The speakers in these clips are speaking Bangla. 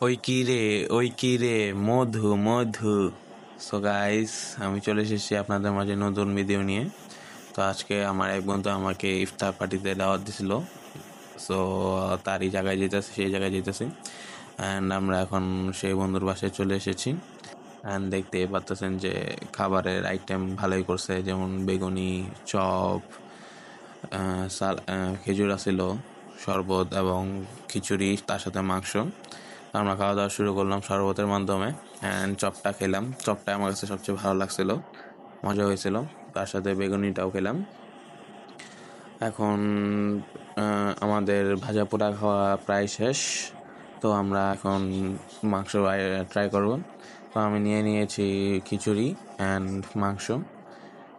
ওই কি রে মধু মধু। সো গাইস, আমি চলে এসেছি আপনাদের মাঝে নতুন ভিডিও নিয়ে। তো আজকে আমার এক বন্ধু আমাকে ইফতার পার্টিতে দাওয়াত দিছিল। সো তারই জায়গায় যেতেছি, সেই জায়গায় যেতেছি। অ্যান্ড আমরা এখন সেই বন্ধুর বাসায় চলে এসেছি। অ্যান্ড দেখতে পাচ্ছেন যে খাবারের আইটেম ভালোই করছে, যেমন বেগুনি, চপ, খেজুর আছিল, শরবত এবং খিচুড়ি, তার সাথে মাংস। আমরা খাওয়া দাওয়া শুরু করলাম শরবতের মাধ্যমে। অ্যান্ড চপটা খেলাম, চপটা আমার কাছে সবচেয়ে ভালো লাগছিল, মজা হয়েছিল। তার সাথে বেগুনিটাও খেলাম। এখন আমাদের ভাজা পোড়া খাওয়া প্রায় শেষ। তো আমরা এখন মাংস ট্রাই করব। তো আমি নিয়েছি খিচুড়ি অ্যান্ড মাংস।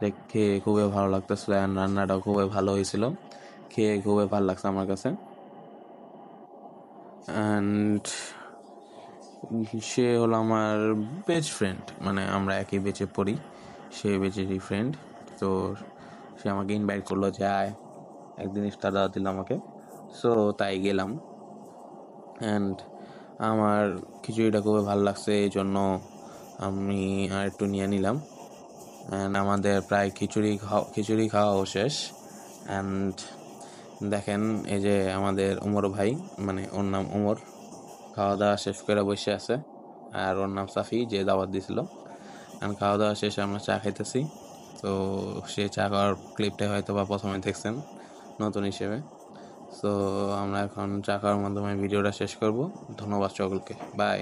দেখে খুবই ভালো লাগতেছিল, অ্যান্ড রান্নাটাও খুবই ভালো হয়েছিল। খেয়ে খুবই ভালো লাগছে আমার কাছে। অ্যান্ড সে হলো আমার বেস্ট ফ্রেন্ড, মানে আমরা একই বেঁচে পড়ি, সে বেঁচেরই ফ্রেন্ড। তো সে আমাকে ইনভাইট করলো যে আয়, একদিন ইফতার দাওয়াত দিল আমাকে। সো তাই গেলাম। অ্যান্ড আমার খিচুড়িটা খুবই ভালো লাগছে, এই জন্য আমি আর একটু নিয়ে নিলাম। অ্যান্ড আমাদের প্রায় খিচুড়ি খাওয়াও শেষ। অ্যান্ড দেখেন, এই যে আমাদের ওমর ভাই, মানে ওর নাম ওমর, খাওয়া দাওয়া শেষ করে বসে আছে। আর ওর নাম সাফি, যে দাওয়াত দিছিল। কারণ খাওয়া দাওয়া শেষে আমরা চা খাইতেছি। তো সে চা খাওয়ার ক্লিপটা হয়তো বা প্রথমে দেখছেন নতুন হিসেবে। তো আমরা এখন চা খাওয়ার মাধ্যমে ভিডিওটা শেষ করব। ধন্যবাদ সকলকে, বাই।